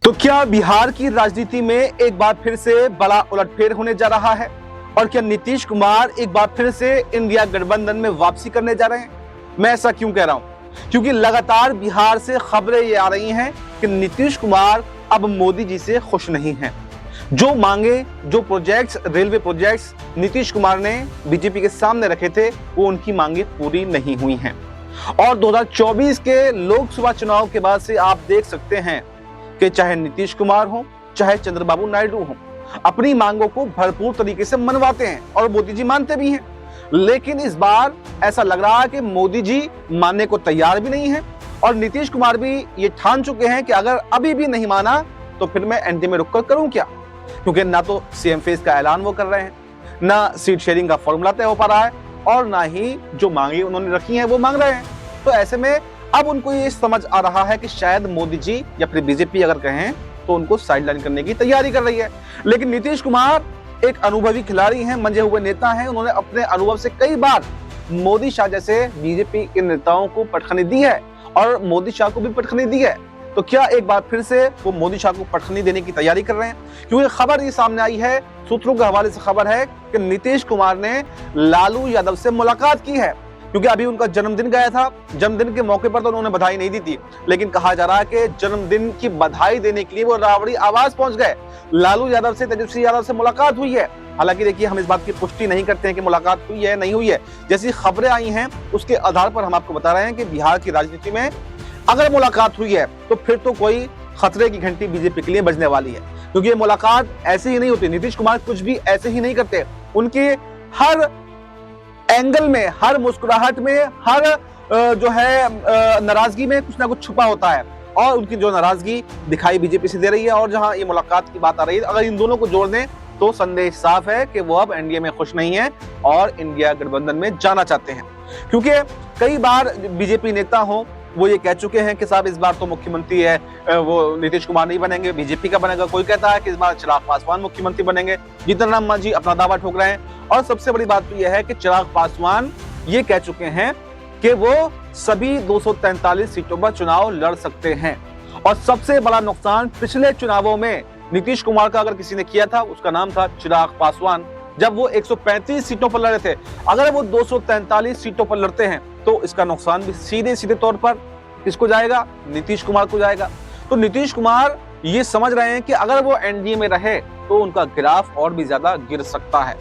तो क्या बिहार की राजनीति में एक बार फिर से बड़ा उलटफेर होने जा रहा है? और क्या नीतीश कुमार एक बार फिर से इंडिया गठबंधन में वापसी करने जा रहे हैं? मैं ऐसा क्यों कह रहा हूं? क्योंकि लगातार बिहार से खबरें ये आ रही हैं कि नीतीश कुमार अब मोदी जी से खुश नहीं हैं। जो मांगे, जो projects, railway projects Nitish Kumar ने बीजेपी के सामने रखे थे, वो उनकी मांगे पूरी नहीं हुई हैं। और 2024 के लोकसभा चुनाव के बाद से आप देख सकते हैं कि चाहे नीतीश कुमार हो, चाहे चंद्रबाबू नायडू हो, अपनी मांगों को भरपूर तरीके से मनवाते हैं और मोदी जी मानते भी हैं। लेकिन इस बार ऐसा लग रहा है कि मोदी जी मानने को तैयार भी नहीं है और नीतीश कुमार भी ये ठान चुके हैं कि अगर अभी भी नहीं माना तो फिर मैं एनडीए में रुककर करूं क्या? क्योंकि ना तो सीएम फेज का ऐलान वो कर रहे हैं, ना सीट शेयरिंग का फॉर्मूला तय हो पा रहा है और ना ही जो मांगे उन्होंने रखी हैं वो मांग रहे हैं। तो ऐसे में अब उनको ये समझ आ रहा है कि शायद मोदी जी या फिर बीजेपी अगर कहें तो उनको साइडलाइन करने की तैयारी कर रही है। लेकिन नीतीश कुमार एक अनुभवी खिलाड़ी हैं, मंजे हुए नेता हैं। उन्होंने अपने अनुभव से कई बार मोदी शाह जैसे बीजेपी के नेताओं को पटखनी दी है और मोदी शाह को भी पटखनी दी है। तो क्या एक बार फिर से वो मोदी शाह को पटखनी देने की तैयारी कर रहे हैं? क्योंकि खबर ये सामने आई है, सूत्रों के हवाले से खबर है कि नीतीश कुमार ने लालू यादव से मुलाकात की है। क्योंकि अभी उनका जन्मदिन गया था, जन्मदिन के मौके पर तो उन्होंने बधाई नहीं दी थी, लेकिन कहा जा रहा है कि जन्मदिन की बधाई देने के लिए वो रावड़ी आवास पहुंच गए। लालू यादव से, तेजस्वी यादव से मुलाकात हुई है। हालांकि देखिए, हम इस बात की पुष्टि नहीं करते हैं कि मुलाकात हुई है नहीं हुई है। जैसी खबरें आई हैं उसके आधार पर हम आपको बता रहे हैं कि बिहार की राजनीति में अगर मुलाकात हुई है तो फिर तो कोई खतरे की घंटी बीजेपी के लिए बजने वाली है। क्योंकि ये मुलाकात ऐसे ही नहीं होती, नीतीश कुमार कुछ भी ऐसे ही नहीं करते। उनके हर एंगल में, हर मुस्कुराहट में, हर जो है नाराजगी में कुछ ना कुछ छुपा होता है और उनकी जो नाराजगी दिखाई बीजेपी से दे रही है। और जहां ये मुलाकात की बात आ रही है, अगर इन दोनों को जोड़ दें तो संदेश साफ है कि वो अब एनडीए में खुश नहीं है और इंडिया गठबंधन में जाना चाहते हैं। क्योंकि कई बार बीजेपी नेता हो वो ये कह चुके हैं कि साहब इस बार तो मुख्यमंत्री है वो नीतीश कुमार नहीं बनेंगे, बीजेपी का बनेगा। कोई कहता है कि इस बार चिराग पासवान मुख्यमंत्री बनेंगे। जीतन राम मांझी अपना दावा ठोक रहे हैं। और सबसे बड़ी बात तो यह है कि चिराग पासवान ये कह चुके हैं कि वो सभी 243 सीटों पर चुनाव लड़ सकते हैं। और सबसे बड़ा नुकसान पिछले चुनावों में नीतीश कुमार का अगर किसी ने किया था, उसका नाम था चिराग पासवान। जब वो 135 सीटों पर लड़े थे, अगर वो 243 सीटों पर लड़ते हैं तो इसका नुकसान भी सीधे सीधे तौर पर किसको जाएगा? नीतीश कुमार को जाएगा। तो नीतीश कुमार ये समझ रहे हैं कि अगर वो एनडीए में रहे तो उनका ग्राफ और भी ज्यादा गिर सकता है।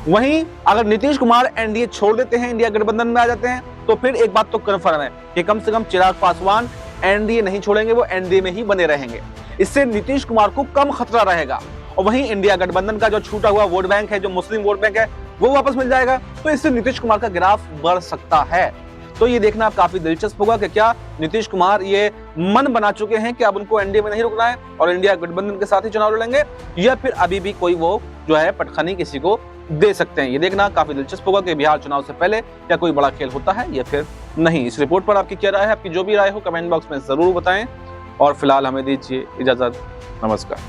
वहीं अगर नीतीश कुमार एनडीए छोड़ देते हैं, इंडिया गठबंधन में आ जाते हैं, तो फिर एक बात तो कन्फर्म है कि कम से कम चिराग पासवान एनडीए नहीं छोड़ेंगे, वो एनडीए में ही बने रहेंगे। इससे नीतीश कुमार को कम खतरा रहेगा। और वहीं इंडिया गठबंधन का जो छूटा हुआ वोट बैंक है, जो मुस्लिम वोट बैंक है, वो वापस मिल जाएगा। तो इससे नीतीश कुमार का ग्राफ बढ़ सकता है। तो ये देखना काफी दिलचस्प होगा कि क्या नीतीश कुमार ये मन बना चुके हैं कि अब उनको एनडीए में नहीं रुकना है और इंडिया गठबंधन के साथ ही चुनाव लड़ेंगे, या फिर अभी भी कोई वो जो है पटखनी किसी को दे सकते हैं। ये देखना काफी दिलचस्प होगा कि बिहार चुनाव से पहले क्या कोई बड़ा खेल होता है या फिर नहीं। इस रिपोर्ट पर आपकी क्या राय है? आपकी जो भी राय हो कमेंट बॉक्स में जरूर बताएं। और फिलहाल हमें दीजिए इजाजत। नमस्कार।